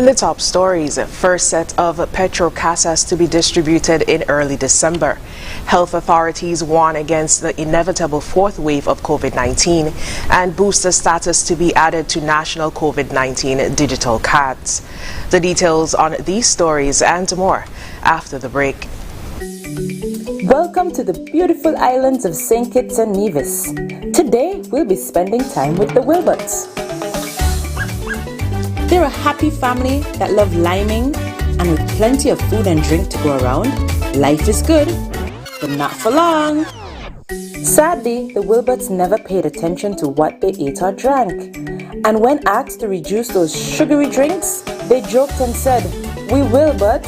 In the top stories, first set of petrol casas to be distributed in early December. Health authorities warn against the inevitable fourth wave of COVID-19 and booster status to be added to national COVID-19 digital cards. The details on these stories and more after the break. Welcome to the beautiful islands of St. Kitts and Nevis. Today we'll be spending time with the Wilberts. They're a happy family that love liming, and with plenty of food and drink to go around, life is good, but not for long. Sadly, the Wilberts never paid attention to what they ate or drank. And when asked to reduce those sugary drinks, they joked and said, "We will, but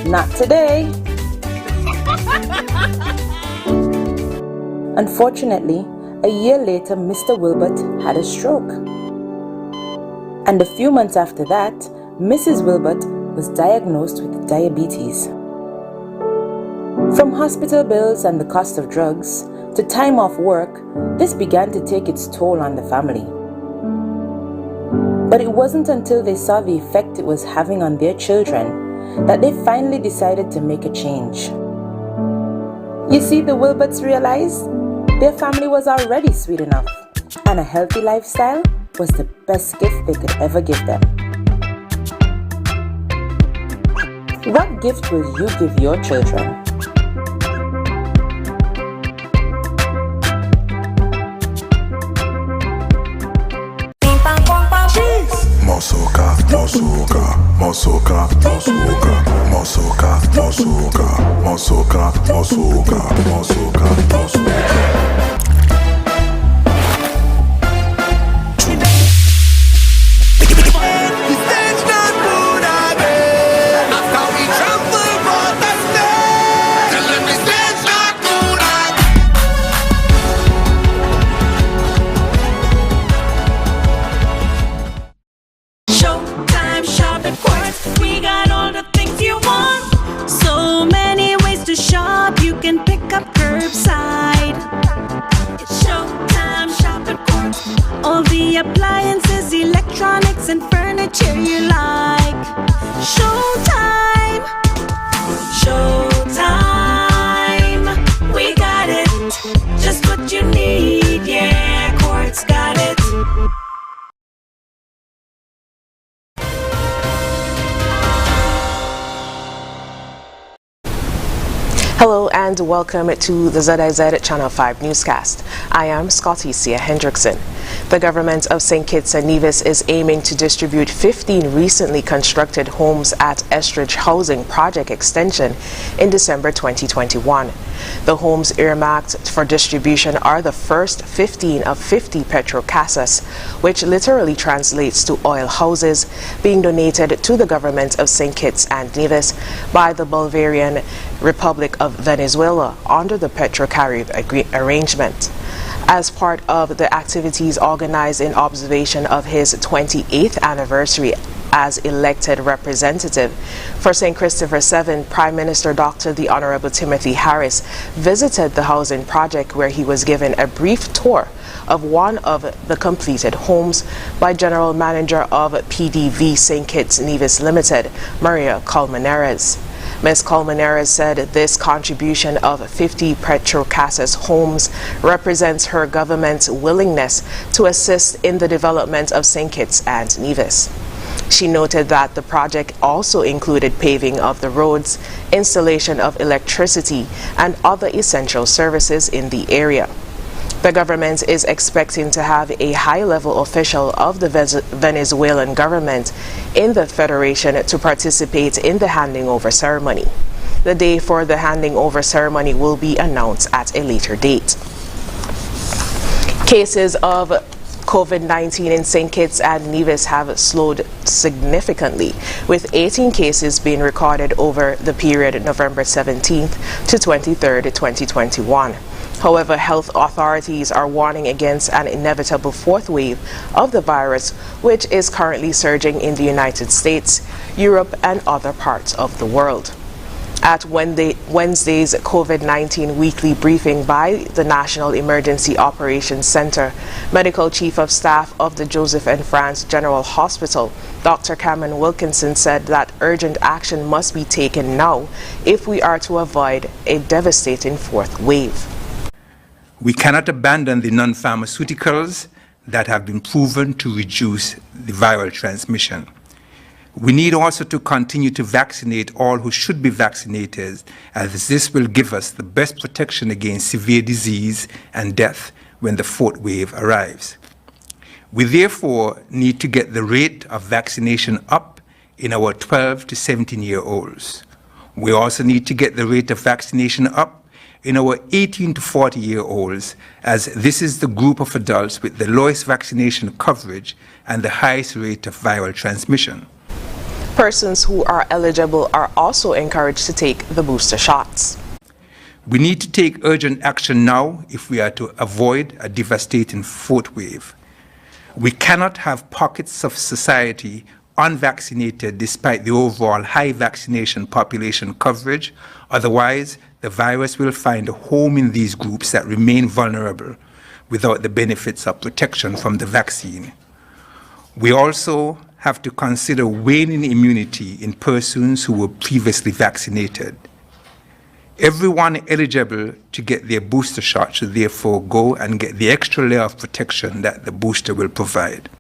not today." Unfortunately, a year later, Mr. Wilbert had a stroke. And a few months after that, Mrs. Wilbert was diagnosed with diabetes. From hospital bills and the cost of drugs to time off work, this began to take its toll on the family. But it wasn't until they saw the effect it was having on their children that they finally decided to make a change. You see, the Wilberts realized their family was already sweet enough, and a healthy lifestyle was the best gift they could ever give them. What gift will you give your children? Mosoka, mosoka, mosoka, mosoka, mosoka, mosoka, mosoka, mosoka, mosoka, mosoka. All the appliances, electronics and furniture you like. Showtime, showtime. We got it, just what you need. Yeah, Quartz got it. Hello and welcome to the ZIZ Channel 5 newscast. I am Scotty Sia Hendrickson. The government of St. Kitts and Nevis is aiming to distribute 15 recently constructed homes at Estridge Housing Project Extension in December 2021. The homes earmarked for distribution are the first 15 of 50 petrol casas, which literally translates to oil houses, being donated to the government of St. Kitts and Nevis by the Bolivarian Republic of Venezuela under the Petro-Carib arrangement. As part of the activities organized in observation of his 28th anniversary as elected representative for St. Christopher VII, Prime Minister Dr. the Honorable Timothy Harris visited the housing project, where he was given a brief tour of one of the completed homes by General Manager of PDV St. Kitts Nevis Limited, Maria Colmenares. Ms. Colmenares said this contribution of 50 Petro Casas homes represents her government's willingness to assist in the development of St. Kitts and Nevis. She noted that the project also included paving of the roads, installation of electricity, and other essential services in the area. The government is expecting to have a high-level official of the Venezuelan government in the Federation to participate in the handing over ceremony. The day for the handing over ceremony will be announced at a later date. Cases of COVID-19 in St. Kitts and Nevis have slowed significantly, with 18 cases being recorded over the period November 17th to 23rd, 2021. However, health authorities are warning against an inevitable fourth wave of the virus, which is currently surging in the United States, Europe, and other parts of the world. At Wednesday's COVID-19 weekly briefing by the National Emergency Operations Center, Medical Chief of Staff of the Joseph and France General Hospital, Dr. Cameron Wilkinson, said that urgent action must be taken now if we are to avoid a devastating fourth wave. We cannot abandon the non-pharmaceuticals that have been proven to reduce the viral transmission. We need also to continue to vaccinate all who should be vaccinated, as this will give us the best protection against severe disease and death when the fourth wave arrives. We therefore need to get the rate of vaccination up in our 12 to 17-year-olds. We also need to get the rate of vaccination up in our 18 to 40-year-olds, as this is the group of adults with the lowest vaccination coverage and the highest rate of viral transmission. Persons who are eligible are also encouraged to take the booster shots. We need to take urgent action now if we are to avoid a devastating fourth wave. We cannot have pockets of society unvaccinated despite the overall high vaccination population coverage. Otherwise, the virus will find a home in these groups that remain vulnerable without the benefits of protection from the vaccine. We also have to consider waning immunity in persons who were previously vaccinated. Everyone eligible to get their booster shot should therefore go and get the extra layer of protection that the booster will provide.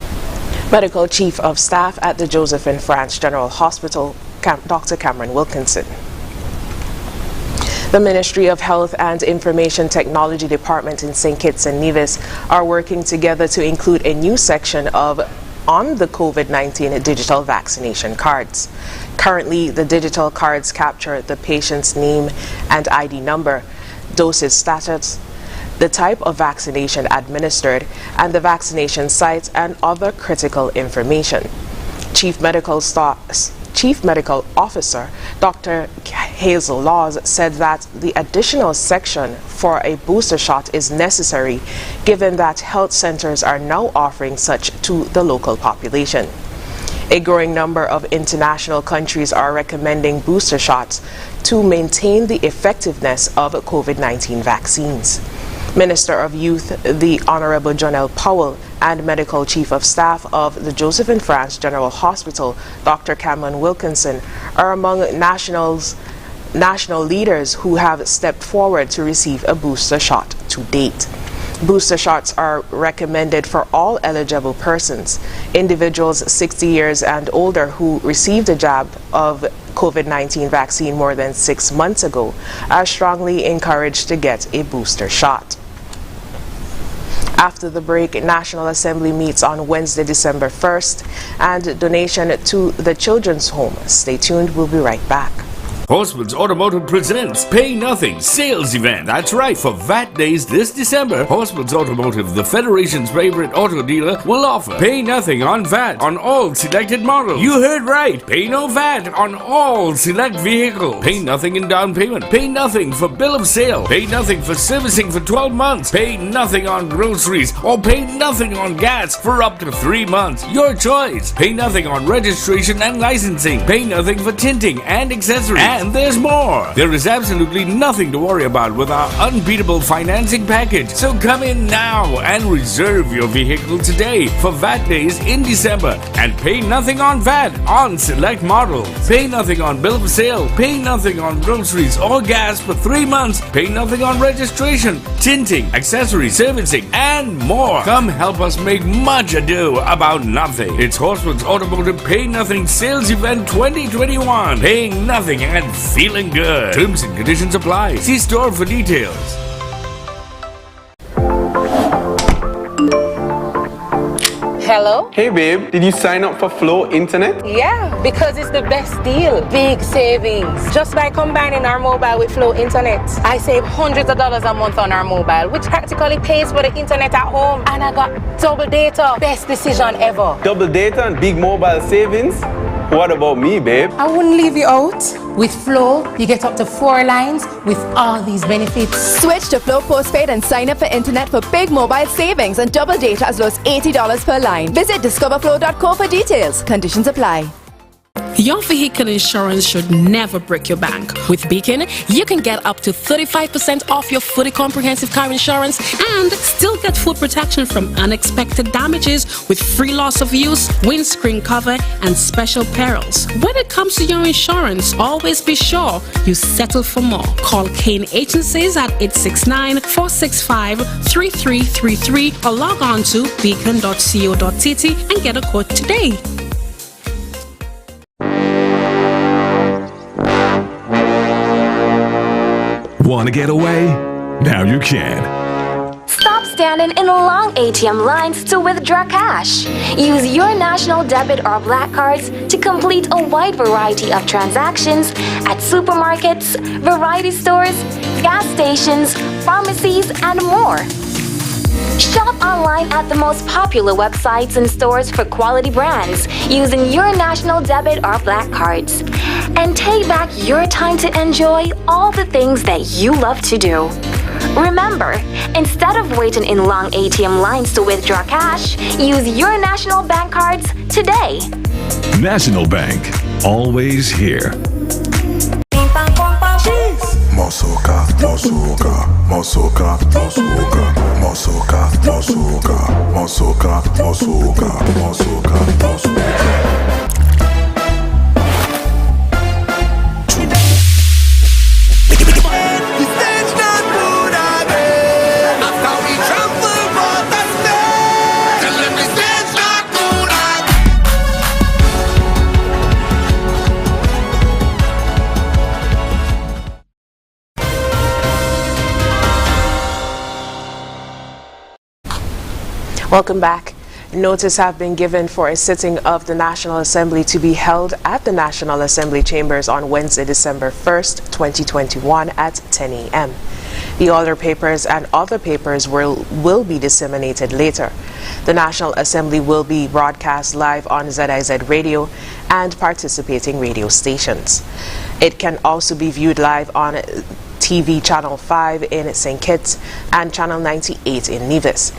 Medical Chief of Staff at the Joseph and France General Hospital, Dr. Cameron Wilkinson. The Ministry of Health and Information Technology Department in St. Kitts and Nevis are working together to include a new section on the COVID-19 digital vaccination cards. Currently, the digital cards capture the patient's name and ID number, dosage status, the type of vaccination administered, and the vaccination site and other critical information. Chief Medical Officer Dr. Hazel Laws said that the additional section for a booster shot is necessary given that health centers are now offering such to the local population. A growing number of international countries are recommending booster shots to maintain the effectiveness of COVID-19 vaccines. Minister of Youth, the Honorable Jonelle Powell, and Medical Chief of Staff of the Joseph and France General Hospital, Dr. Cameron Wilkinson, are among national leaders who have stepped forward to receive a booster shot to date. Booster shots are recommended for all eligible persons. Individuals 60 years and older who received a jab of COVID-19 vaccine more than 6 months ago are strongly encouraged to get a booster shot. After the break, National Assembly meets on Wednesday, December 1st, and donation to the Children's Home. Stay tuned, we'll be right back. Horseman's Automotive presents Pay Nothing Sales Event. That's right, for VAT Days this December, Horseman's Automotive, the Federation's favorite auto dealer, will offer Pay Nothing on VAT on all selected models. You heard right, pay no VAT on all select vehicles. Pay nothing in down payment. Pay nothing for bill of sale. Pay nothing for servicing for 12 months. Pay nothing on groceries, or pay nothing on gas for up to 3 months. Your choice. Pay nothing on registration and licensing. Pay nothing for tinting and accessories. And there's more. There is absolutely nothing to worry about with our unbeatable financing package. So come in now and reserve your vehicle today for VAT Days in December and pay nothing on VAT on select models. Pay nothing on bill of sale. Pay nothing on groceries or gas for 3 months. Pay nothing on registration, tinting, accessories, servicing, and more. Come help us make much ado about nothing. It's Horseman's Automotive Pay Nothing Sales Event 2021. Paying nothing and feeling good. Terms and conditions apply. See store for details. Hello? Hey babe, did you sign up for Flow Internet? Yeah, because it's the best deal. Big savings. Just by combining our mobile with Flow Internet, I save hundreds of dollars a month on our mobile, which practically pays for the internet at home. And I got double data. Best decision ever. Double data and big mobile savings? What about me, babe? I wouldn't leave you out. With Flow, you get up to 4 lines with all these benefits. Switch to Flow Postpaid and sign up for internet for big mobile savings and double data as low as $80 per line. Visit discoverflow.co for details. Conditions apply. Your vehicle insurance should never break your bank. With Beacon, you can get up to 35% off your fully comprehensive car insurance and still get full protection from unexpected damages with free loss of use, windscreen cover, and special perils. When it comes to your insurance, always be sure you settle for more. Call Kane Agencies at 869-465-3333 or log on to beacon.co.tt and get a quote today. Want to get away? Now you can. Stop standing in long ATM lines to withdraw cash. Use your national debit or black cards to complete a wide variety of transactions at supermarkets, variety stores, gas stations, pharmacies, and more. Shop online at the most popular websites and stores for quality brands using your national debit or black cards. And take back your time to enjoy all the things that you love to do. Remember, instead of waiting in long ATM lines to withdraw cash, use your national bank cards today. National Bank, always here. Mosoka, mosoka, mosoka, mosoka, mosoka, mosoka, mosoka, mosoka, mosoka, mosoka. Welcome back. Notice have been given for a sitting of the National Assembly to be held at the National Assembly Chambers on Wednesday, December 1st, 2021 at 10 a.m. The order papers and other papers will be disseminated later. The National Assembly will be broadcast live on ZIZ radio and participating radio stations. It can also be viewed live on TV Channel 5 in St. Kitts and Channel 98 in Nevis.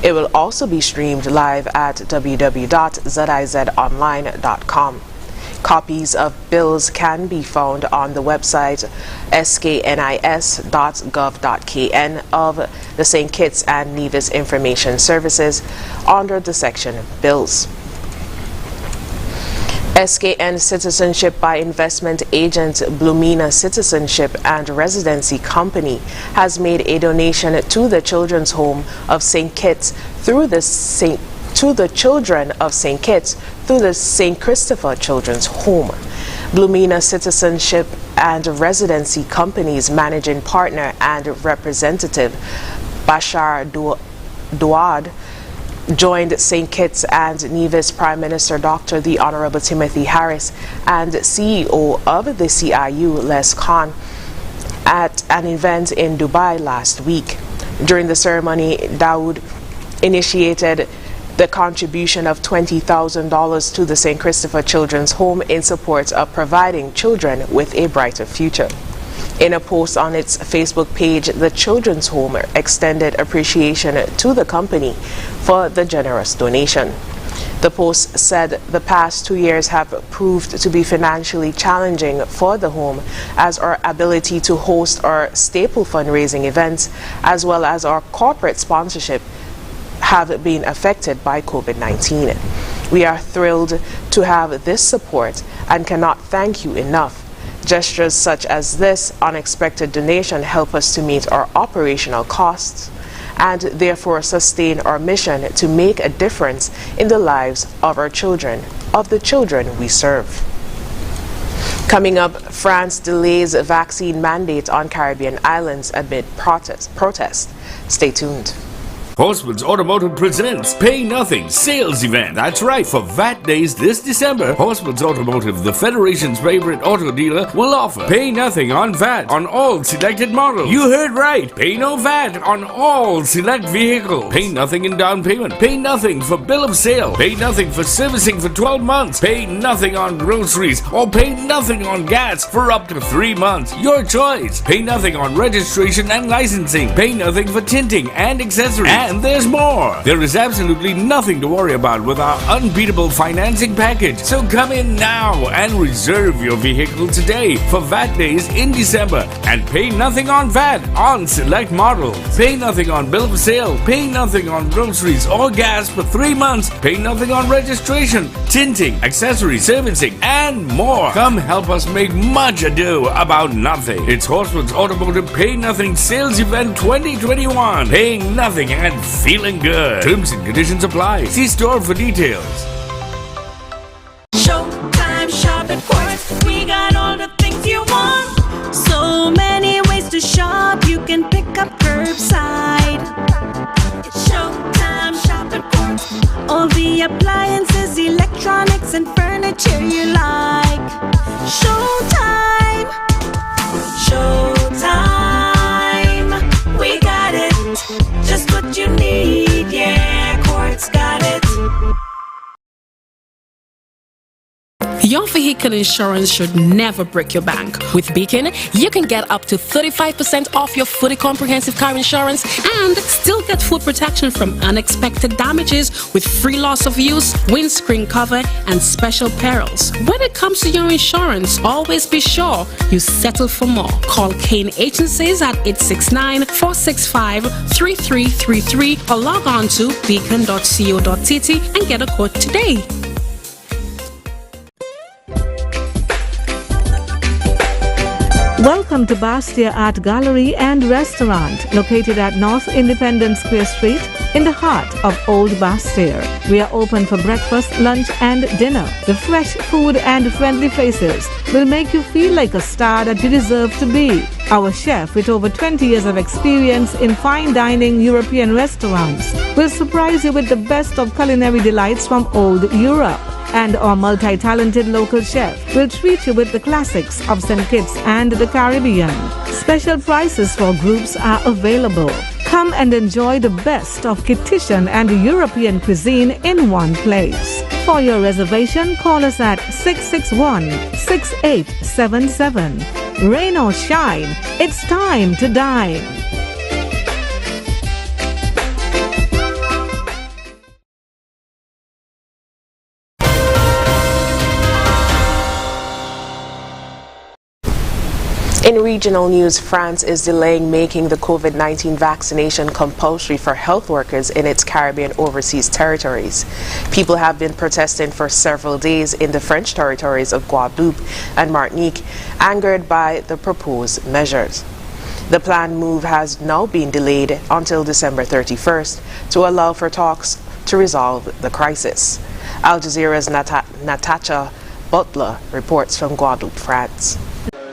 It will also be streamed live at www.zizonline.com. Copies of bills can be found on the website sknis.gov.kn of the St. Kitts and Nevis Information Services under the section Bills. SKN Citizenship by Investment Agent Blumina Citizenship and Residency Company has made a donation to the Children's Home of St. Kitts through the St. Christopher Children's Home. Blumina Citizenship and Residency Company's managing partner and representative Bashar Douad joined St. Kitts and Nevis Prime Minister Dr. the Honorable Timothy Harris and CEO of the CIU, Les Khan, at an event in Dubai last week. During the ceremony, Dawood initiated the contribution of $20,000 to the St. Christopher Children's Home in support of providing children with a brighter future. In a post on its Facebook page, the Children's Home extended appreciation to the company for the generous donation. The post said the past 2 years have proved to be financially challenging for the home, as our ability to host our staple fundraising events as well as our corporate sponsorship have been affected by COVID-19. We are thrilled to have this support and cannot thank you enough. Gestures such as this unexpected donation help us to meet our operational costs and therefore sustain our mission to make a difference in the lives of our children, of the children we serve. Coming up, France delays vaccine mandate on Caribbean islands amid protest. Stay tuned. Horseman's Automotive presents Pay Nothing Sales Event. That's right, for VAT Days this December, Horseman's Automotive, the Federation's favorite auto dealer, will offer Pay Nothing on VAT on all selected models. You heard right, pay no VAT on all select vehicles. Pay nothing in down payment. Pay nothing for bill of sale. Pay nothing for servicing for 12 months. Pay nothing on groceries or pay nothing on gas for up to 3 months. Your choice. Pay nothing on registration and licensing. Pay nothing for tinting and accessories. And there's more. There is absolutely nothing to worry about with our unbeatable financing package. So come in now and reserve your vehicle today for VAT days in December and pay nothing on VAT on select models. Pay nothing on bill of sale. Pay nothing on groceries or gas for 3 months. Pay nothing on registration, tinting, accessories, servicing, and more. Come help us make much ado about nothing. It's Horseman's Automotive Pay Nothing Sales Event 2021. Paying nothing and feeling good. Terms and conditions apply. See store for details. Showtime shop at Quartz. We got all the things you want. So many ways to shop. You can pick up curbside. It's Showtime shop at Quartz. All the appliances, electronics, and furniture you like. Showtime. Showtime. We got it. Just what you need. Yeah, Quartz got it. Your vehicle insurance should never break your bank. With Beacon, you can get up to 35% off your fully comprehensive car insurance and still get full protection from unexpected damages with free loss of use, windscreen cover, and special perils. When it comes to your insurance, always be sure you settle for more. Call Kane Agencies at 869-465-3333 or log on to beacon.co.tt and get a quote today. Welcome to Bastia Art Gallery and Restaurant, located at North Independence Square Street in the heart of Old Bastia. We are open for breakfast, lunch and dinner. The fresh food and friendly faces will make you feel like a star that you deserve to be. Our chef, with over 20 years of experience in fine dining European restaurants, will surprise you with the best of culinary delights from old Europe. And our multi-talented local chef will treat you with the classics of St. Kitts and the Caribbean. Special prices for groups are available. Come and enjoy the best of Kittitian and European cuisine in one place. For your reservation, call us at 661-6877. Rain or shine, it's time to dine. In regional news, France is delaying making the COVID-19 vaccination compulsory for health workers in its Caribbean overseas territories. People have been protesting for several days in the French territories of Guadeloupe and Martinique, angered by the proposed measures. The planned move has now been delayed until December 31st to allow for talks to resolve the crisis. Al Jazeera's Natasha Butler reports from Guadeloupe, France.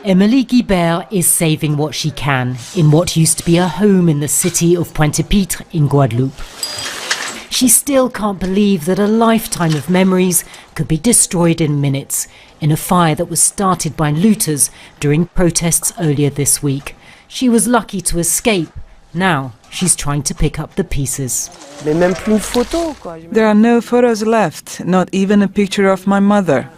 Emily Guibert is saving what she can in what used to be her home in the city of Pointe-à-Pitre in Guadeloupe. She still can't believe that a lifetime of memories could be destroyed in minutes in a fire that was started by looters during protests earlier this week. She was lucky to escape. Now she's trying to pick up the pieces. There are no photos left, not even a picture of my mother.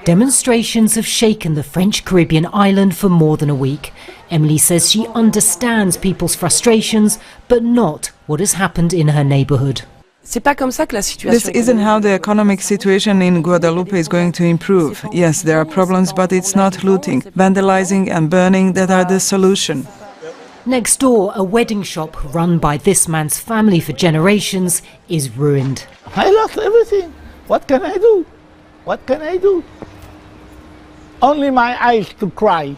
Demonstrations have shaken the French Caribbean island for more than a week. Emily says she understands people's frustrations, but not what has happened in her neighborhood. This isn't how the economic situation in Guadeloupe is going to improve. Yes, there are problems, but it's not looting, vandalizing and burning that are the solution. Next door, a wedding shop run by this man's family for generations is ruined. I lost everything. What can I do? What can I do? Only my eyes to cry.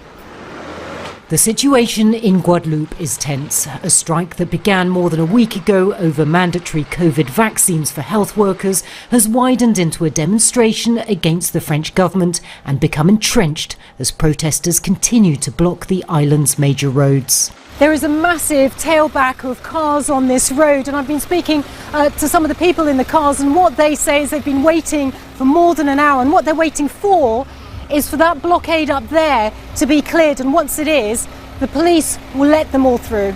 The situation in Guadeloupe is tense. A strike that began more than a week ago over mandatory COVID vaccines for health workers has widened into a demonstration against the French government and become entrenched as protesters continue to block the island's major roads. There is a massive tailback of cars on this road, and I've been speaking to some of the people in the cars, and what they say is they've been waiting for more than an hour, and what they're waiting for is for that blockade up there to be cleared, and once it is, the police will let them all through.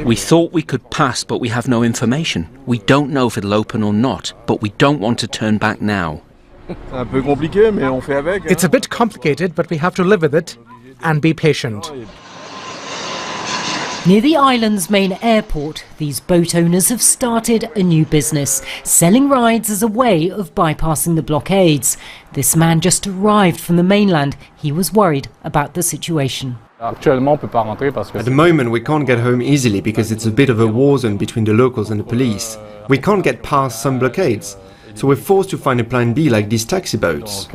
We thought we could pass, but we have no information. We don't know if it'll open or not, but we don't want to turn back now. It's a bit complicated, but we have to live with it and be patient. Near the island's main airport, these boat owners have started a new business, selling rides as a way of bypassing the blockades. This man just arrived from the mainland. He was worried about the situation. At the moment we can't get home easily because it's a bit of a war zone between the locals and the police. We can't get past some blockades, so we're forced to find a plan B like these taxi boats.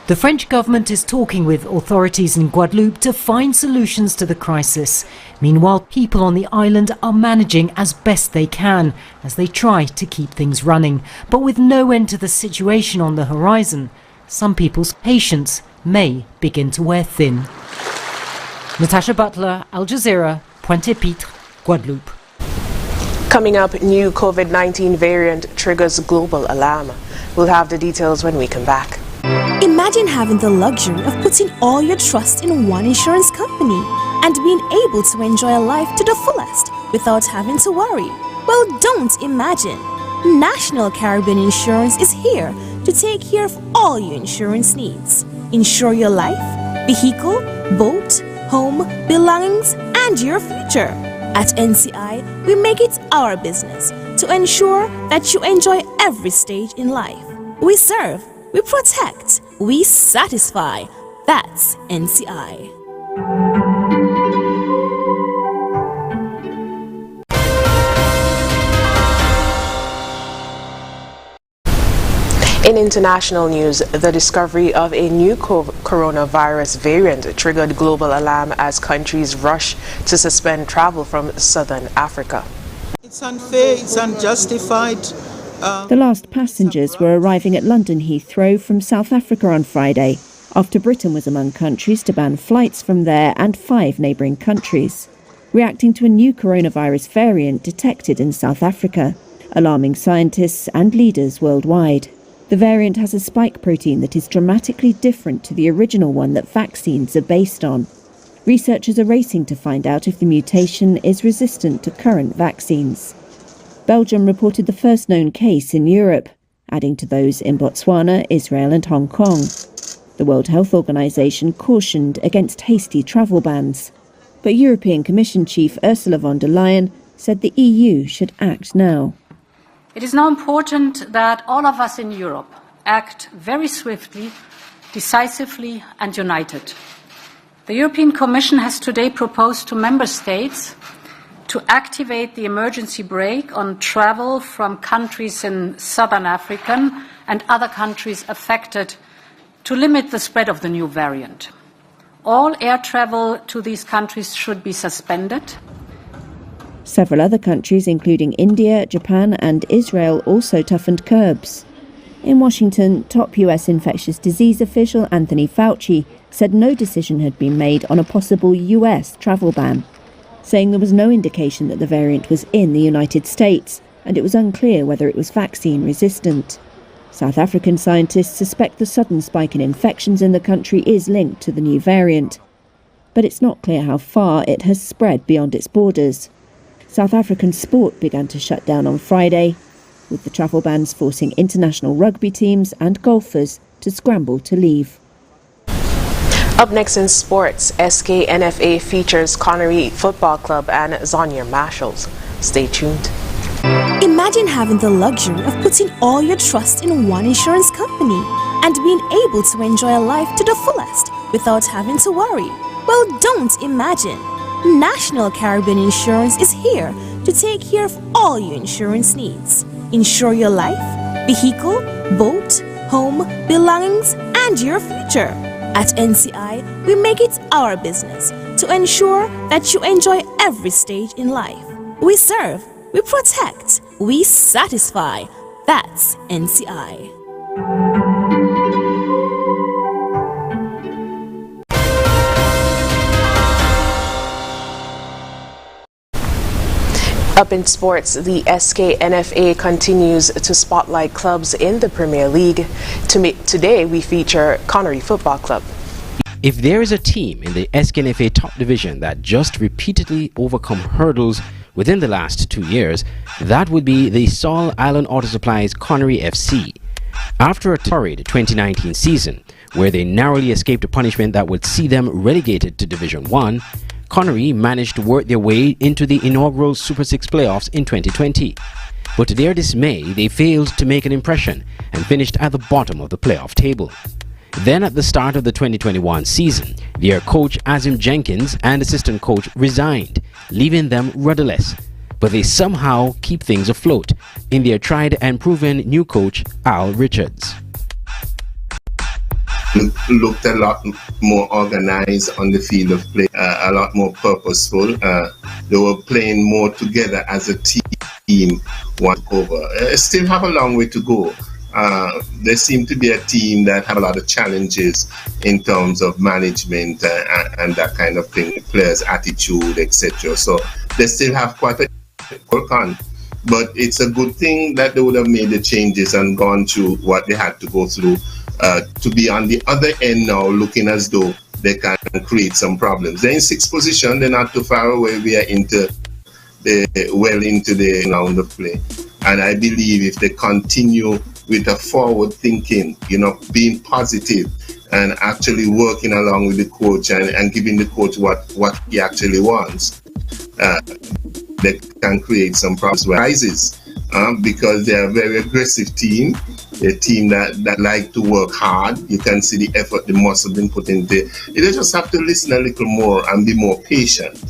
The French government is talking with authorities in Guadeloupe to find solutions to the crisis. Meanwhile, people on the island are managing as best they can as they try to keep things running. But with no end to the situation on the horizon, some people's patience may begin to wear thin. Natasha Butler, Al Jazeera, Pointe-à-Pitre, Guadeloupe. Coming up, new COVID-19 variant triggers global alarm. We'll have the details when we come back. Imagine having the luxury of putting all your trust in one insurance company and being able to enjoy a life to the fullest without having to worry. Well, don't imagine. National Caribbean Insurance is here to take care of all your insurance needs. Insure your life, vehicle, boat, home, belongings, and your future. At NCI, we make it our business to ensure that you enjoy every stage in life. We serve, we protect, we satisfy. That's NCI. In international news, the discovery of a new coronavirus variant triggered global alarm as countries rush to suspend travel from southern Africa. It's unfair, it's unjustified. The last passengers were arriving at London Heathrow from South Africa on Friday, after Britain was among countries to ban flights from there and 5 neighbouring countries, reacting to a new coronavirus variant detected in South Africa, alarming scientists and leaders worldwide. The variant has a spike protein that is dramatically different to the original one that vaccines are based on. Researchers are racing to find out if the mutation is resistant to current vaccines. Belgium reported the first known case in Europe, adding to those in Botswana, Israel and Hong Kong. The World Health Organization cautioned against hasty travel bans. But European Commission Chief Ursula von der Leyen said the EU should act now. It is now important that all of us in Europe act very swiftly, decisively and united. The European Commission has today proposed to Member States to activate the emergency brake on travel from countries in southern Africa and other countries affected to limit the spread of the new variant. All air travel to these countries should be suspended. Several other countries, including India, Japan and Israel, also toughened curbs. In Washington, top US infectious disease official Anthony Fauci said no decision had been made on a possible US travel ban, saying there was no indication that the variant was in the United States and it was unclear whether it was vaccine resistant. South African scientists suspect the sudden spike in infections in the country is linked to the new variant, but it's not clear how far it has spread beyond its borders. South African sport began to shut down on Friday, with the travel bans forcing international rugby teams and golfers to scramble to leave. Up next in sports, SKNFA features Connery Football Club and Zonier Marshalls. Stay tuned. Imagine having the luxury of putting all your trust in one insurance company and being able to enjoy a life to the fullest without having to worry. Well, don't imagine. National Caribbean Insurance is here to take care of all your insurance needs. Insure your life, vehicle, boat, home, belongings, and your future. At NCI, we make it our business to ensure that you enjoy every stage in life. We serve, we protect, we satisfy. That's NCI. Up in sports, the SKNFA continues to spotlight clubs in the Premier League. Today, we feature Connery Football Club. If there is a team in the SKNFA top division that just repeatedly overcome hurdles within the last 2 years, that would be the Sol Island Auto Supply's Connery FC. After a torrid 2019 season, where they narrowly escaped a punishment that would see them relegated to Division 1, Connery managed to work their way into the inaugural Super 6 playoffs in 2020. But to their dismay, they failed to make an impression and finished at the bottom of the playoff table. Then at the start of the 2021 season, their coach Azim Jenkins and assistant coach resigned, leaving them rudderless. But they somehow keep things afloat in their tried and proven new coach Al Richards. Looked a lot more organized on the field of play, a lot more purposeful. They were playing more together as a team. Still have a long way to go. There seem to be a team that have a lot of challenges in terms of management and that kind of thing, players' attitude, etc. So they still have quite a work on. But it's a good thing that they would have made the changes and gone through what they had to go through to be on the other end now, looking as though they can create some problems. They're in 6th position. They're not too far away. We are into the round of play. And I believe if they continue with a forward thinking, being positive and actually working along with the coach and giving the coach what he actually wants, they can create some problems. Rises because they're a very aggressive team, a team that like to work hard. You can see the effort, the muscle being put into it. They just have to listen a little more and be more patient,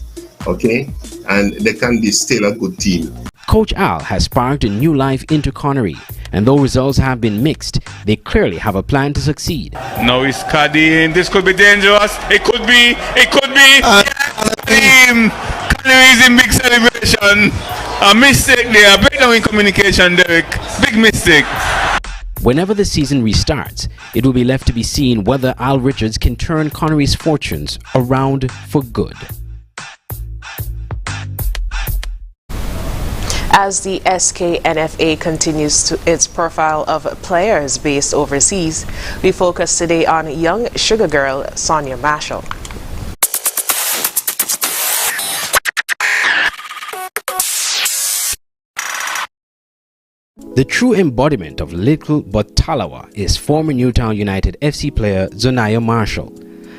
okay? And they can be still a good team. Coach Al has sparked a new life into Connery, and though results have been mixed, they clearly have a plan to succeed. Now he's Caddy, this could be dangerous. It could be. Connery is in big celebration. A mistake there, breakdown in communication, Derek. Big mistake. Whenever the season restarts, it will be left to be seen whether Al Richards can turn Connery's fortunes around for good. As the SKNFA continues to its profile of players based overseas, we focus today on young sugar girl Sonia Marshall. The true embodiment of little but Talawa is former Newtown United FC player Zonaya Marshall.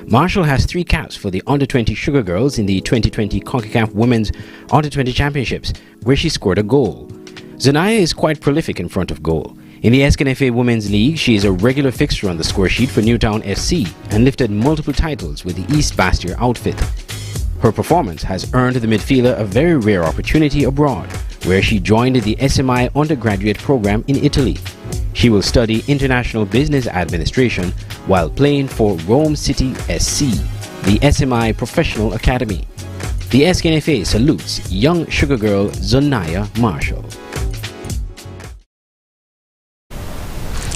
Marshall has 3 caps for the Under-20 Sugar Girls in the 2020 CONCACAF Women's Under-20 Championships, where she scored a goal. Zonaya is quite prolific in front of goal. In the SKNFA Women's League, she is a regular fixture on the score sheet for Newtown FC and lifted multiple titles with the East Bastia outfit. Her performance has earned the midfielder a very rare opportunity abroad, where she joined the SMI undergraduate program in Italy. She will study international business administration while playing for Rome City SC, the SMI Professional Academy. The SKNFA salutes young sugar girl Zonaya Marshall.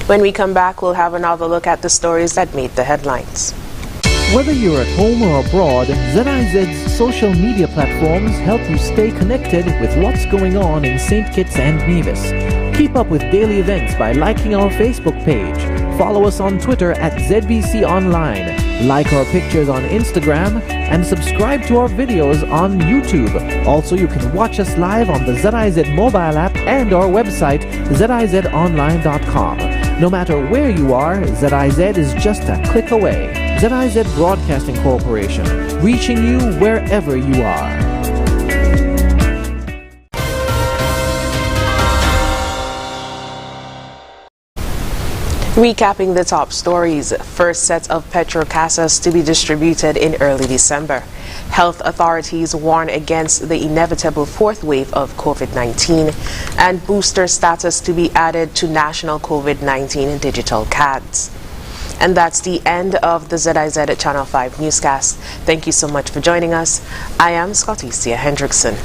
When we come back, we'll have another look at the stories that made the headlines. Whether you're at home or abroad, ZIZ's social media platforms help you stay connected with what's going on in St. Kitts and Nevis. Keep up with daily events by liking our Facebook page. Follow us on Twitter at ZBC Online. Like our pictures on Instagram and subscribe to our videos on YouTube. Also, you can watch us live on the ZIZ mobile app and our website, zizonline.com. No matter where you are, ZIZ is just a click away. ZIZ Broadcasting Corporation, reaching you wherever you are. Recapping the top stories, first set of Petrocasas to be distributed in early December. Health authorities warn against the inevitable 4th wave of COVID-19 and booster status to be added to national COVID-19 digital cards. And that's the end of the ZIZ Channel 5 newscast. Thank you so much for joining us. I am Scotticia Hendrickson.